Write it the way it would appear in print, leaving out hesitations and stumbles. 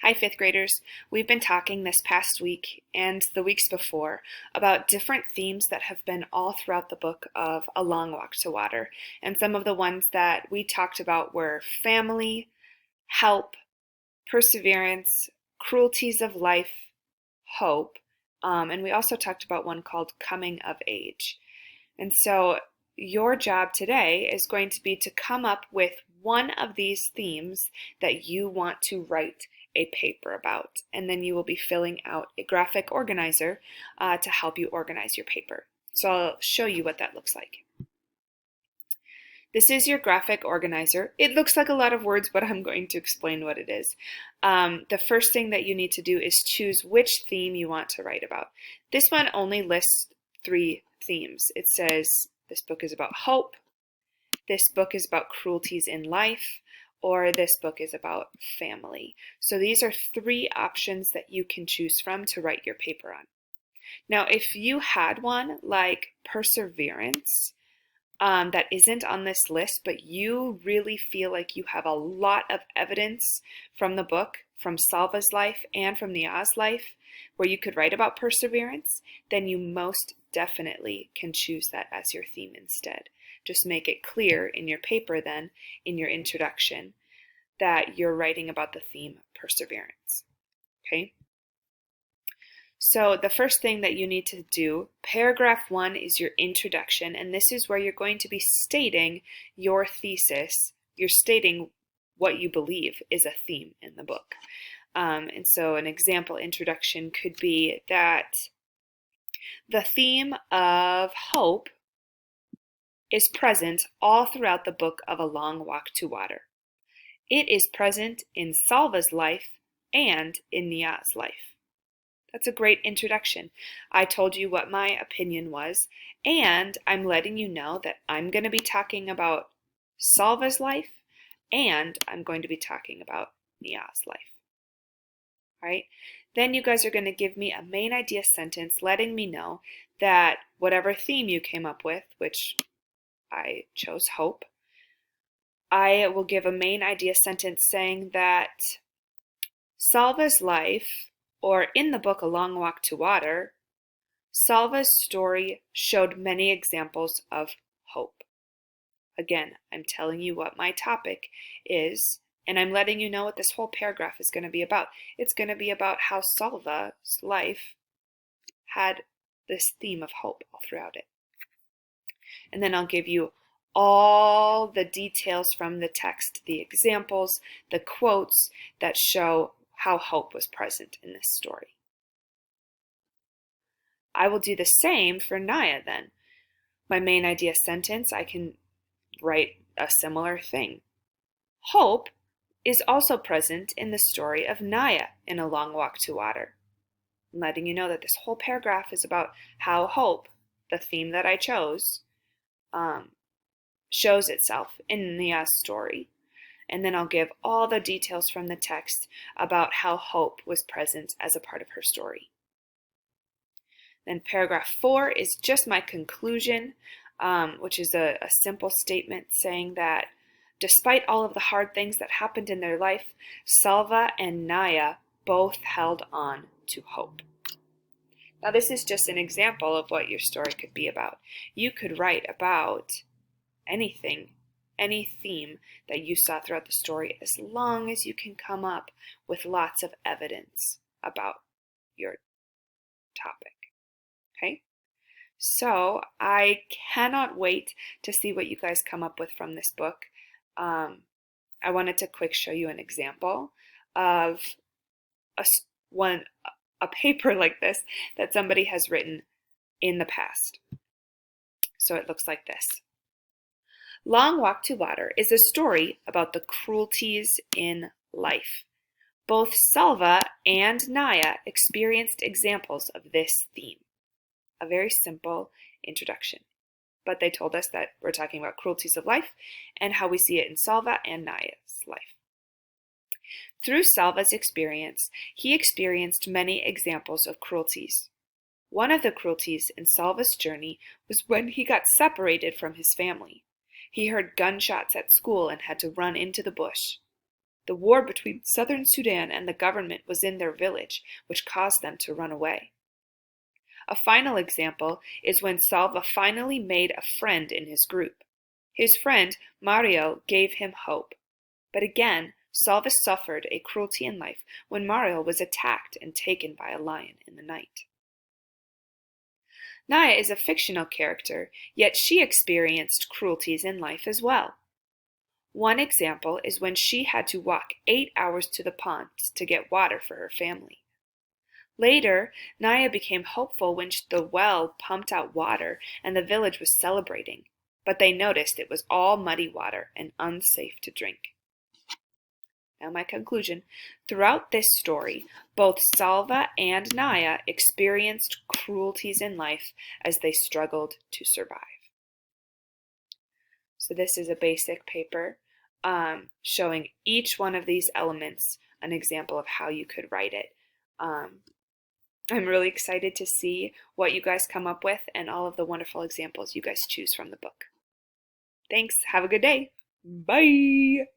Hi, fifth graders. We've been talking this past week and the weeks before about different themes that have been all throughout the book of A Long Walk to Water. And some of the ones that we talked about were family, help, perseverance, cruelties of life, hope, and we also talked about one called Coming of Age. And so your job today is going to be to come up with one of these themes that you want to write a paper about. And then you will be filling out a graphic organizer to help you organize your paper. So I'll show you what that looks like. This is your graphic organizer. It looks like a lot of words, but I'm going to explain what it is. The first thing that you need to do is choose which theme you want to write about. This one only lists 3 themes. It says this book is about hope, this book is about cruelties in life, or this book is about family. So these are 3 options that you can choose from to write your paper on. Now, if you had one like perseverance, that isn't on this list, but you really feel like you have a lot of evidence from the book, from Salva's life and from Nia's life, where you could write about perseverance, then you most definitely can choose that as your theme instead. Just make it clear in your paper then, in your introduction, that you're writing about the theme perseverance. Okay? So the first thing that you need to do, paragraph 1 is your introduction, and this is where you're going to be stating your thesis. You're stating what you believe is a theme in the book. And so an example introduction could be that the theme of hope is present all throughout the book of A Long Walk to Water. It is present in Salva's life and in Nia's life. That's a great introduction. I told you what my opinion was, and I'm letting you know that I'm going to be talking about Salva's life, and I'm going to be talking about Nia's life. All right? Then you guys are going to give me a main idea sentence letting me know that whatever theme you came up with, which I chose hope, I will give a main idea sentence saying that Salva's life, or in the book A Long Walk to Water, Salva's story showed many examples of hope. Again, I'm telling you what my topic is, and I'm letting you know what this whole paragraph is going to be about. It's going to be about how Salva's life had this theme of hope all throughout it. And then I'll give you all the details from the text, the examples, the quotes that show how hope was present in this story. I will do the same for Nia then. My main idea sentence, I can write a similar thing. Hope is also present in the story of Nia in A Long Walk to Water. I'm letting you know that this whole paragraph is about how hope, the theme that I chose, shows itself in Nia's story. And then I'll give all the details from the text about how hope was present as a part of her story. Then paragraph 4 is just my conclusion, which is a simple statement saying that despite all of the hard things that happened in their life, Salva and Nia both held on to hope. Now this is just an example of what your story could be about. You could write about anything, any theme that you saw throughout the story, as long as you can come up with lots of evidence about your topic. Okay? So I cannot wait to see what you guys come up with from this book. I wanted to quick show you an example of a paper like this that somebody has written in the past. So it looks like this. Long Walk to Water is a story about the cruelties in life. Both Salva and Nia experienced examples of this theme. A very simple introduction. But they told us that we're talking about cruelties of life and how we see it in Salva and Nia's life. Through Salva's experience, he experienced many examples of cruelties. One of the cruelties in Salva's journey was when he got separated from his family. He heard gunshots at school and had to run into the bush. The war between southern Sudan and the government was in their village, which caused them to run away. A final example is when Salva finally made a friend in his group. His friend, Mario, gave him hope. But again, Salva suffered a cruelty in life when Mario was attacked and taken by a lion in the night. Naya is a fictional character, yet she experienced cruelties in life as well. One example is when she had to walk 8 hours to the pond to get water for her family. Later, Naya became hopeful when the well pumped out water and the village was celebrating, but they noticed it was all muddy water and unsafe to drink. Now my conclusion. Throughout this story, both Salva and Naya experienced cruelties in life as they struggled to survive. So this is a basic paper showing each one of these elements an example of how you could write it. I'm really excited to see what you guys come up with and all of the wonderful examples you guys choose from the book. Thanks. Have a good day. Bye.